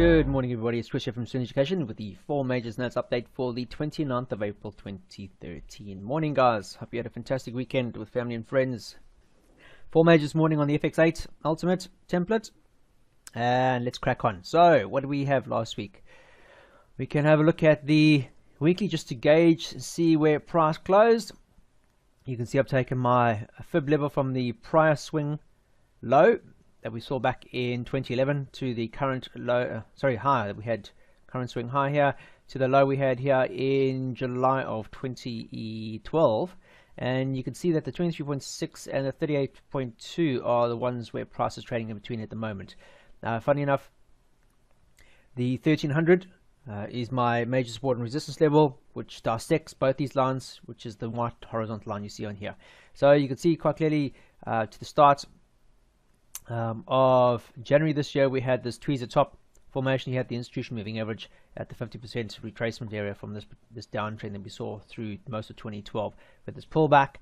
Good morning, everybody. It's Chris here from Student Education with the 4 Majors Notes update for the 29th of April 2013. Morning, guys. Hope you had a fantastic weekend with family and friends. 4 Majors morning on the FX8 Ultimate template. And let's crack on. So, what did we have last week? We can have a look at the weekly just to gauge, see where price closed. You can see I've taken my fib level from the prior swing low that we saw back in 2011 to the current low, high that we had, current swing high here, to the low we had here in July of 2012. And you can see that the 23.6 and the 38.2 are the ones where price is trading in between at the moment. Funny enough, the 1300 is my major support and resistance level, which dissects both these lines, which is the white horizontal line you see on here. So you can see quite clearly to the start of January this year, we had this tweezer top formation. You had the institutional moving average at the 50% retracement area from this downtrend that we saw through most of 2012. With this pullback,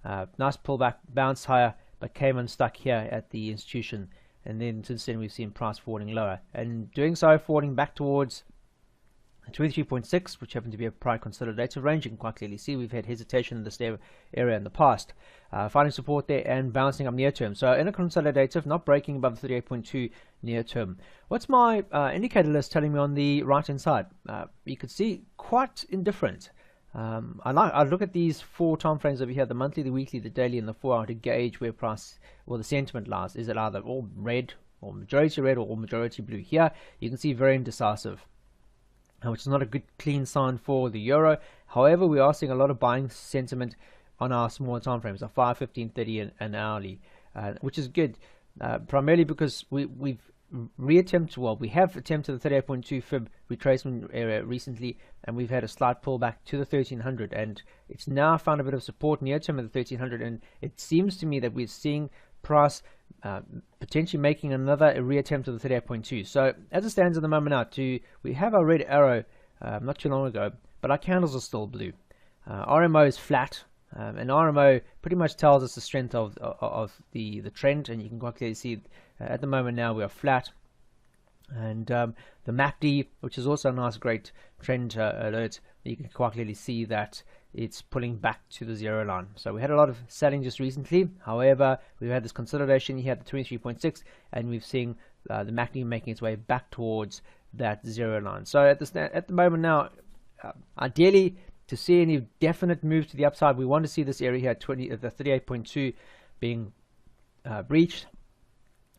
nice pullback, bounced higher, but came unstuck here at the institution. And then since then, we've seen price falling lower, and doing so, falling back towards 23.6, which happened to be a prior consolidative range. You can quite clearly see we've had hesitation in this area in the past, finding support there and bouncing up near term. So in a consolidative, not breaking above the 38.2 near term. What's my indicator list telling me on the right hand side? You could see quite indifferent. I look at these 4 time frames over here: the monthly, the weekly, the daily, and the 4 hour, to gauge where price or the sentiment lies. Is it either all red or majority red or all majority blue? Here you can see very indecisive, which is not a good clean sign for the euro. However, we are seeing a lot of buying sentiment on our smaller time frames, our 5, 15, 30 and hourly, which is good, primarily because we have attempted the 38.2 fib retracement area recently, and we've had a slight pullback to the 1300, and it's now found a bit of support near term at the 1300, and it seems to me that we're seeing price potentially making another reattempt of the 38.2. So as it stands at the moment now, we have our red arrow not too long ago, but our candles are still blue. RMO is flat, and RMO pretty much tells us the strength of the trend, and you can quite clearly see at the moment now we are flat. And the MACD, which is also a nice great trend alert, you can quite clearly see that it's pulling back to the zero line. So we had a lot of selling just recently. However, we've had this consolidation. You had the 23.6, and we've seen the MACD making its way back towards that zero line. So at the moment now, ideally, to see any definite move to the upside, we want to see this area here, the 38.2, being breached,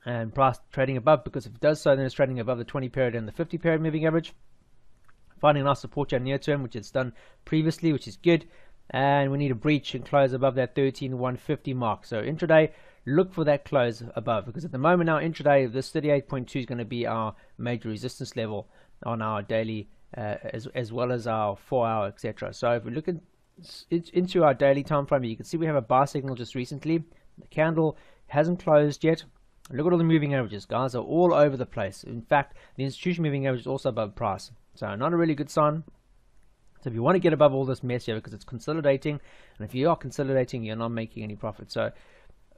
and price trading above, because if it does so, then it's trading above the 20 period and the 50 period moving average, finding a nice support here near term, which it's done previously, which is good. And we need a breach and close above that 13,150 mark. So intraday, look for that close above, because at the moment now, intraday, this 38.2 is going to be our major resistance level on our daily, as well as our 4 hour, etc. So if we look into our daily time frame, you can see we have a buy signal just recently. The candle hasn't closed yet. Look at all the moving averages, guys, are all over the place. In fact, the institution moving average is also above price. So not a really good sign. So if you want to get above all this mess here, because it's consolidating, and if you are consolidating, you're not making any profit. So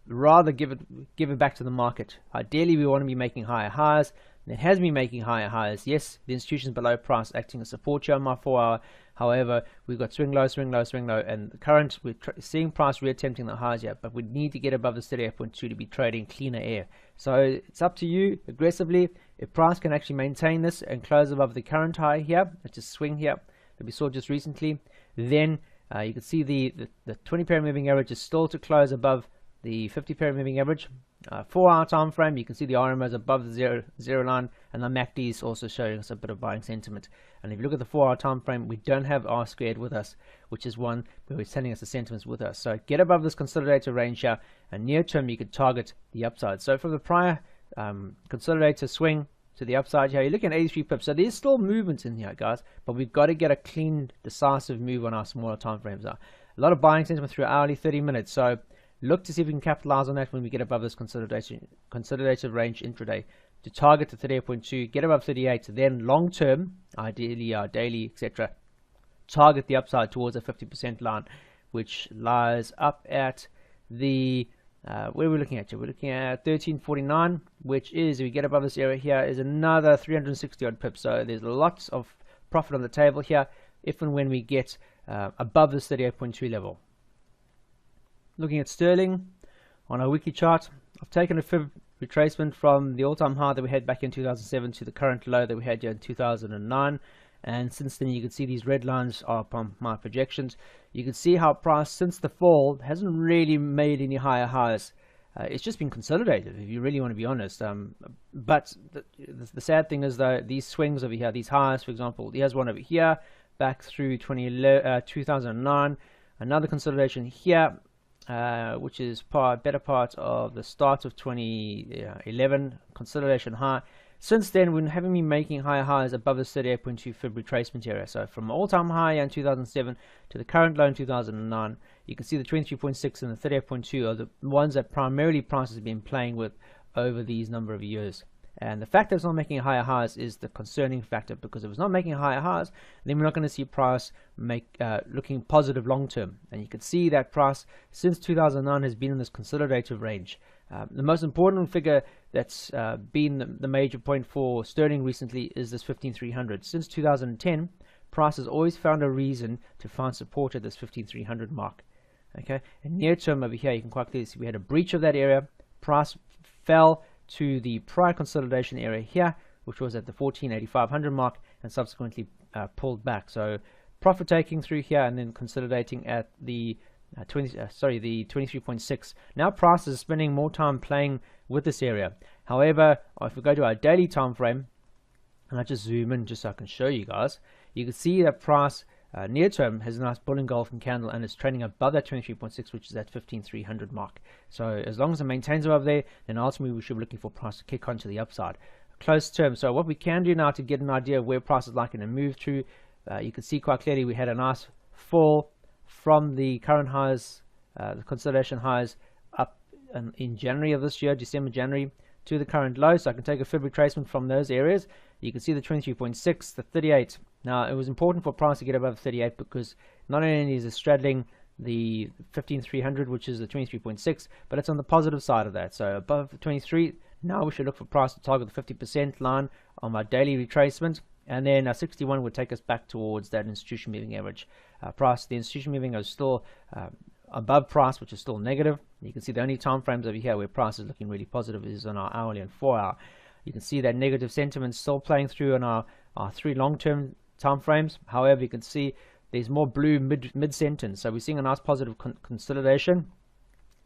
rather give it back to the market. Ideally, we want to be making higher highs. And it has been making higher highs. Yes, the institution's below price, acting as support here on my 4 hour. However, we've got swing low, swing low, swing low, and the current, we're seeing price reattempting the highs here, but we need to get above the 38.2 to be trading cleaner air. So it's up to you aggressively. If price can actually maintain this and close above the current high here, which is swing here that we saw just recently, then you can see the 20 period moving average is still to close above the 50 period moving average. 4 hour time frame, you can see the RMO is above the zero line, and the MACD is also showing us a bit of buying sentiment. And if you look at the 4 hour time frame, we don't have R squared with us, which is one where we're telling us the sentiments with us. So get above this consolidator range here, and near term you could target the upside. So from the prior consolidator swing to the upside here, you're looking at 83 pips. So there's still movements in here, guys, but we've got to get a clean, decisive move on our smaller time frames. A lot of buying sentiment through hourly, 30 minutes. So look to see if we can capitalize on that when we get above this consolidative range intraday, to target the 38.2, get above 38, then long term, ideally our daily, etc., target the upside towards a 50% line, which lies up at the where are we looking at here? We're looking at 1349, which is, if we get above this area here, is another 360 odd pips. So there's lots of profit on the table here if and when we get above this 38.2 level. Looking at sterling on our weekly chart, I've taken a fib retracement from the all-time high that we had back in 2007 to the current low that we had here in 2009, and since then you can see these red lines are upon my projections. You can see how price since the fall hasn't really made any higher highs. It's just been consolidated, if you really want to be honest. But the sad thing is, though, these swings over here, these highs, for example, here's one over here back through 2009, another consolidation here, which is better part of the start of 2011, consolidation high. Since then, we haven't been making higher highs above the 38.2 fib retracement area. So from all-time high in 2007 to the current low in 2009, you can see the 23.6 and the 38.2 are the ones that primarily price has been playing with over these number of years. And the fact that it's not making higher highs is the concerning factor, because if it's not making higher highs, then we're not going to see price looking positive long term. And you can see that price since 2009 has been in this consolidative range. The most important figure that's been the major point for sterling recently is this 15,300. Since 2010, price has always found a reason to find support at this 15,300 mark. Okay, and near term over here, you can quite clearly see we had a breach of that area. Price fell to the prior consolidation area here, which was at the 14,800 mark, and subsequently pulled back. So profit taking through here and then consolidating at the 23.6. Now price is spending more time playing with this area. However, if we go to our daily time frame, and I just zoom in just so I can show you guys, you can see that price near term has a nice bull engulfing candle and it's trading above that 23.6, which is that 15,300 mark. So as long as it maintains above there, then ultimately we should be looking for price to kick on to the upside. Close term. So what we can do now to get an idea of where price is likely to move to, you can see quite clearly we had a nice fall from the current highs, the consolidation highs up in January of this year, December, January, to the current low. So I can take a fib retracement from those areas. You can see the 23.6, the 38. Now it was important for price to get above 38 because not only is it straddling the 15,300, which is the 23.6, but it's on the positive side of that. So above 23, now we should look for price to target the 50% line on my daily retracement, and then 61 would take us back towards that institution moving average. Price, the institution moving is still above price, which is still negative. You can see the only time frames over here where price is looking really positive is on our hourly and 4 hour. You can see that negative sentiment still playing through on our 3 long-term time frames. However, you can see there's more blue mid-sentence, so we're seeing a nice positive consolidation.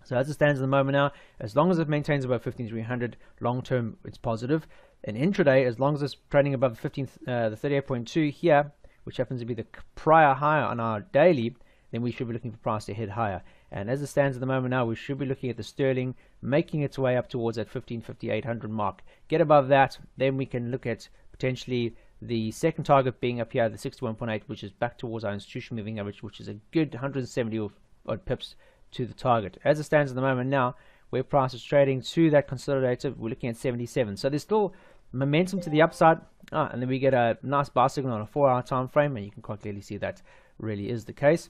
So as it stands at the moment now, as long as it maintains above 15,300 long term, it's positive. And intraday, as long as it's trading above the 38.2 here, which happens to be the prior high on our daily, then we should be looking for price to head higher. And as it stands at the moment now, we should be looking at the sterling making its way up towards that 15,800 mark. Get above that, then we can look at potentially the second target being up here, the 61.8, which is back towards our institution moving average, which is a good 170 odd pips to the target. As it stands at the moment now, where price is trading to that consolidator, we're looking at 77. So there's still momentum to the upside, and then we get a nice buy signal on a 4 hour time frame, and you can quite clearly see that really is the case.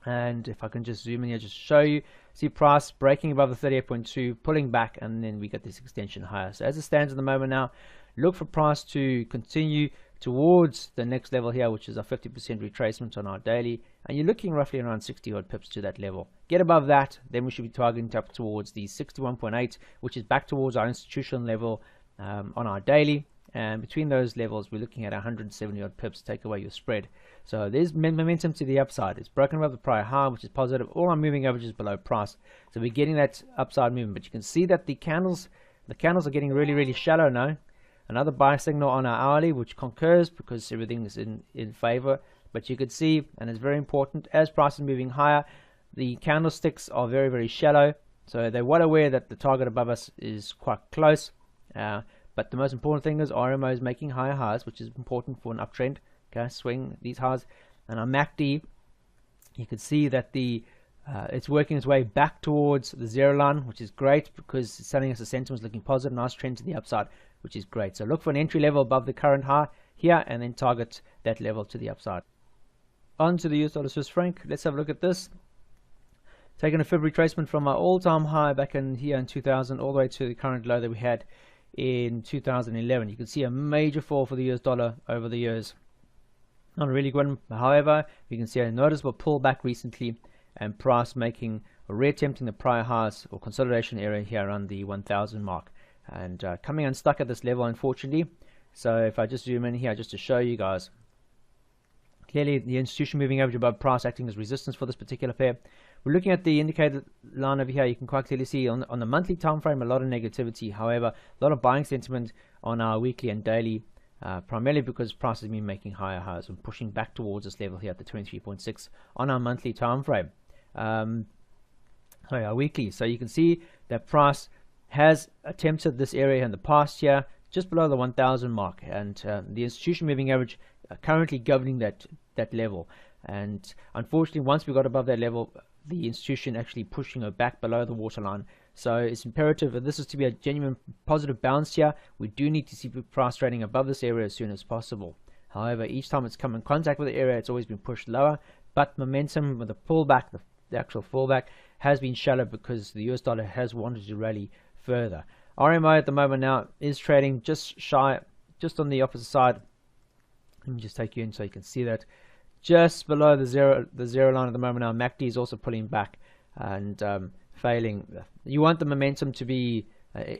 And if I can just zoom in here, just show you, see price breaking above the 38.2, pulling back, and then we get this extension higher. So as it stands at the moment now, look for price to continue towards the next level here, which is a 50% retracement on our daily, and you're looking roughly around 60 odd pips to that level. Get above that, then we should be targeting up towards the 61.8, which is back towards our institutional level on our daily, and between those levels we're looking at 170 odd pips to take away your spread. So there's momentum to the upside. It's broken above the prior high, which is positive. All our moving averages below price, so we're getting that upside movement. But you can see that the candles are getting really shallow now. Another buy signal on our hourly, which concurs because everything is in favor. But you could see, and it's very important, as price is moving higher, the candlesticks are very shallow. So they're well aware that the target above us is quite close. But the most important thing is RMO is making higher highs, which is important for an uptrend. Okay, swing these highs, and our MACD, you can see that it's working its way back towards the 0 line, which is great because it's telling us the sentiment is looking positive. Nice trend to the upside, which is great. So look for an entry level above the current high here, and then target that level to the upside. On to the US dollar Swiss franc. Let's have a look at this. Taking a fib retracement from our all-time high back in here in 2000 all the way to the current low that we had in 2011. You can see a major fall for the US dollar over the years. Not a really good one. However, we can see a noticeable pullback recently, and price making or reattempting the prior highs or consolidation area here around the 1000 mark, and coming unstuck at this level, unfortunately. So if I just zoom in here just to show you guys, clearly the institution moving average above price acting as resistance for this particular pair. We're looking at the indicated line over here. You can quite clearly see on the monthly time frame a lot of negativity. However, a lot of buying sentiment on our weekly and daily, primarily because price has been making higher highs and pushing back towards this level here at the 23.6 on our monthly time frame. Our weekly. So you can see that price has attempted this area in the past year, just below the 1000 mark, and the institution moving average currently governing that level. And unfortunately, once we got above that level, the institution actually pushing her back below the waterline. So it's imperative that this is to be a genuine positive bounce here. We do need to see price trading above this area as soon as possible. However, each time it's come in contact with the area, it's always been pushed lower, but momentum with the pullback, the actual fallback, has been shallow because the US dollar has wanted to rally further. RMI at the moment now is trading just shy, just on the opposite side. Let me just take you in so you can see that. Just below the zero line at the moment now. MACD is also pulling back and failing. You want the momentum to be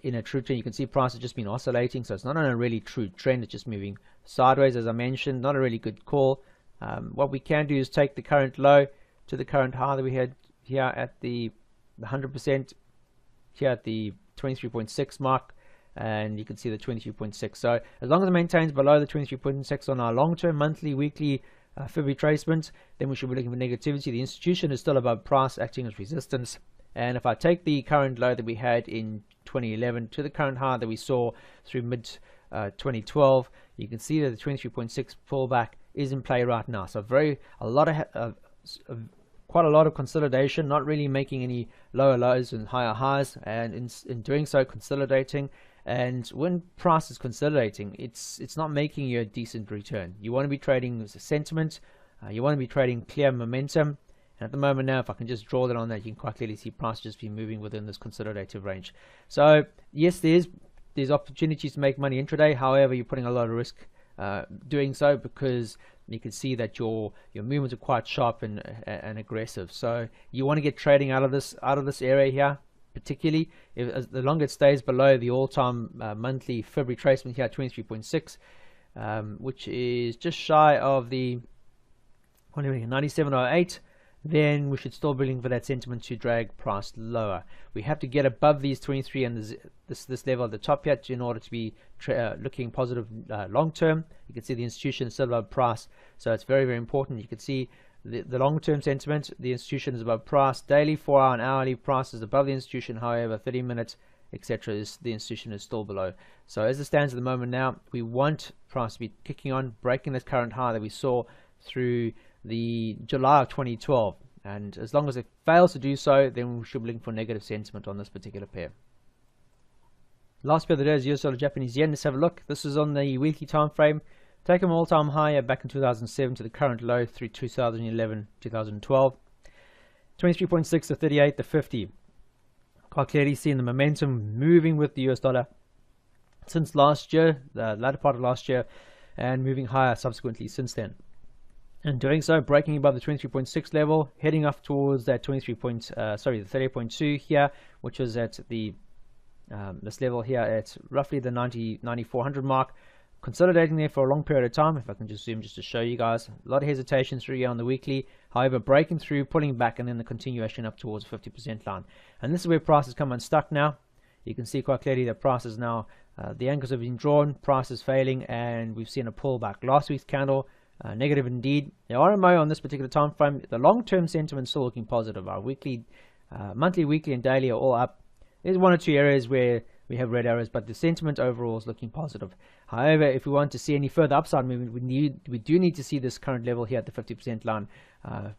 in a true trend. You can see price has just been oscillating, so it's not on a really true trend. It's just moving sideways, as I mentioned. Not a really good call. What we can do is take the current low to the current high that we had here at the 100%, here at the 23.6 mark, and you can see the 23.6. So as long as it maintains below the 23.6 on our long-term, monthly, weekly fib retracement, then we should be looking for negativity. The institution is still above price, acting as resistance. And if I take the current low that we had in 2011 to the current high that we saw through mid 2012, you can see that the 23.6 pullback is in play right now. So quite a lot of consolidation, not really making any lower lows and higher highs, and in doing so, consolidating. And when price is consolidating, it's not making you a decent return. You want to be trading sentiment, you want to be trading clear momentum. And at the moment now, if I can just draw that on that, you can quite clearly see price just be moving within this consolidative range. So yes, there's opportunities to make money intraday. However, you're putting a lot of risk doing so, because you can see that your movements are quite sharp and aggressive. So you want to get trading out of this area here, particularly as the longer it stays below the all-time monthly fib retracement here at 23.6, which is just shy of the 97.08. Then we should still be looking for that sentiment to drag price lower. We have to get above these 23 and this level at the top here in order to be looking positive long term. You can see the institution is still above price, so it's very, very important. You can see the long term sentiment, the institution is above price. Daily, 4 hour and hourly price is above the institution. However, 30 minutes, etc., the institution is still below. So as it stands at the moment now, we want price to be kicking on, breaking this current high that we saw through the July of 2012, and as long as it fails to do so, then we should be looking for negative sentiment on this particular pair. Last pair of the day is US dollar Japanese yen. Let's have a look. This is on the weekly time frame. Take them all-time high back in 2007 to the current low through 2011, 2012. 23.6 to 38 to 50. Quite clearly seeing the momentum moving with the US dollar since last year, the latter part of last year, and moving higher subsequently since then. And doing so, breaking above the 23.6 level, heading up towards that the 38.2 here, which was at the this level here at roughly the 9400 mark, consolidating there for a long period of time. If I can just zoom just to show you guys, a lot of hesitation through here on the weekly. However, breaking through, pulling back, and then the continuation up towards the 50% line. And this is where price has come unstuck now. You can see quite clearly that price is now, the anchors have been drawn, price is failing, and we've seen a pullback. Last week's candle, negative indeed. The RMO on this particular time frame, the long-term sentiment is still looking positive. Our weekly, monthly, weekly, and daily are all up. There's one or two areas where we have red arrows, but the sentiment overall is looking positive. However, if we want to see any further upside movement, we do need to see this current level here at the 50% line, 50%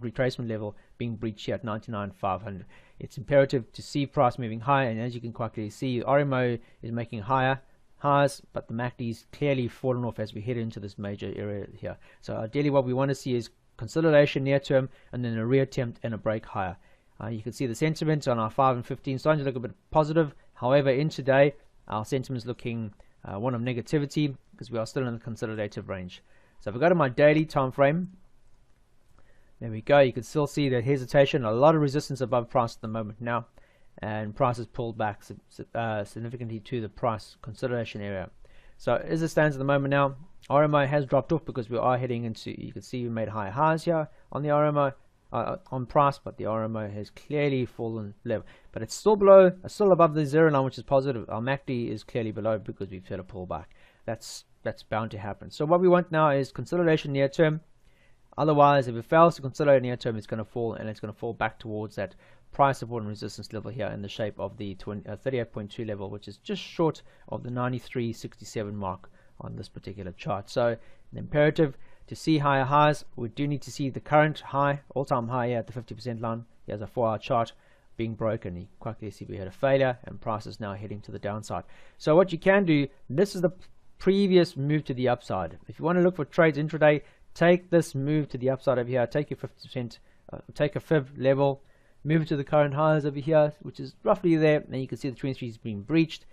retracement level being breached here at 99,500. It's imperative to see price moving higher, and as you can quite clearly see, RMO is making higher highs, but the MACD is clearly fallen off as we head into this major area here. So ideally what we want to see is consolidation near term, and then a reattempt and a break higher. You can see the sentiment on our 5 and 15 starting to look a bit positive. However, in today, our sentiment is looking one of negativity because we are still in the consolidative range. So if we go to my daily time frame, there we go. You can still see the hesitation, a lot of resistance above price at the moment now, and price has pulled back significantly to the price consolidation area. So as it stands at the moment now, RMO has dropped off because we are heading into, you can see we made higher highs here on the RMO, on price, but the RMO has clearly fallen level. But it's still below, still above the zero line, which is positive. Our MACD is clearly below because we've had a pullback. That's bound to happen. So what we want now is consolidation near term. Otherwise, if it fails to consolidate near term, it's going to fall, and it's going to fall back towards that price support and resistance level here in the shape of the 38.2 level, which is just short of the 93.67 mark on this particular chart. So the imperative to see higher highs, we do need to see the current high, all-time high here at the 50% line. Here's a 4-hour chart being broken. You quickly see we had a failure, and price is now heading to the downside. So what you can do, this is the previous move to the upside. If you want to look for trades intraday, take this move to the upside over here, take your 50%, take a fib level, move it to the current highs over here, which is roughly there, and you can see the 23 is being breached.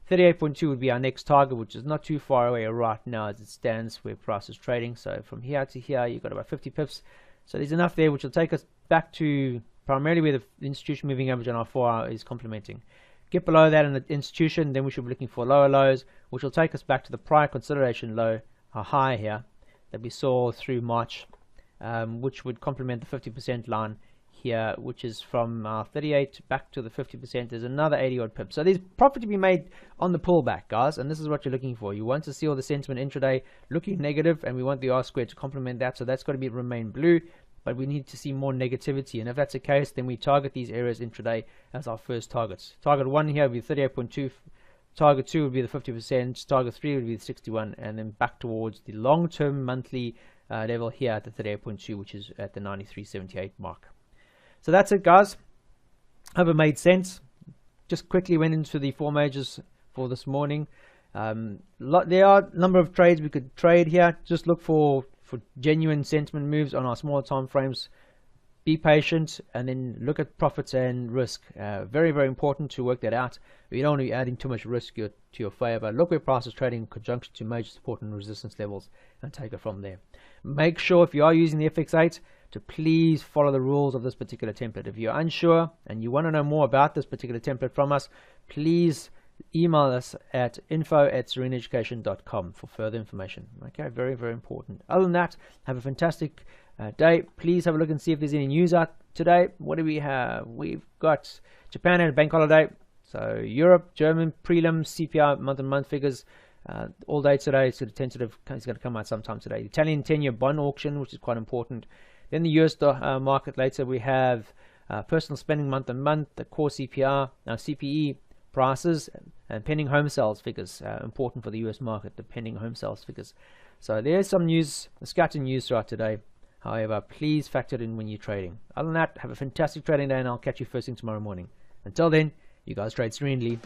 38.2 would be our next target, which is not too far away right now as it stands where price is trading. So from here to here, you've got about 50 pips. So there's enough there, which will take us back to primarily where the institution moving average on our 4-hour is complementing. Get below that in the institution, then we should be looking for lower lows, which will take us back to the prior consolidation low, a high here, that we saw through March, which would complement the 50% line here, which is from 38 back to the 50%. There's another 80 odd pips. So there's profit to be made on the pullback, guys, and this is what you're looking for. You want to see all the sentiment intraday looking negative, and we want the R squared to complement that, so that's got to remain blue, but we need to see more negativity, and if that's the case, then we target these areas intraday as our first targets. Target 1 here would be 38.2, target 2 would be the 50%, target 3 would be the 61, and then back towards the long-term monthly level here at the 38.2, which is at the 93.78 mark. So that's it, guys. Hope it made sense. Just quickly went into the 4 majors for this morning. There are a number of trades we could trade here. Just look for genuine sentiment moves on our smaller time frames. Be patient, and then look at profits and risk. Very, very important to work that out. You don't want to be adding too much risk to your favor. Look where price is trading in conjunction to major support and resistance levels, and take it from there. Make sure if you are using the FX8 to please follow the rules of this particular template. If you're unsure and you want to know more about this particular template from us, please email us at info@serenaeducation.com for further information. Okay, very, very important. Other than that, have a fantastic day. Please have a look and see if there's any news out today. What do we have? We've got Japan had a bank holiday, so Europe, German prelim CPI month-on-month figures all day today. It's sort of tentative. It's going to come out sometime today. Italian 10-year bond auction, which is quite important. Then the US market later. We have personal spending month-on-month, the core CPR, CPE prices, and pending home sales figures. Important for the US market, the pending home sales figures. So there's some news, scattered news throughout today. However, please factor it in when you're trading. Other than that, have a fantastic trading day, and I'll catch you first thing tomorrow morning. Until then, you guys trade serenely.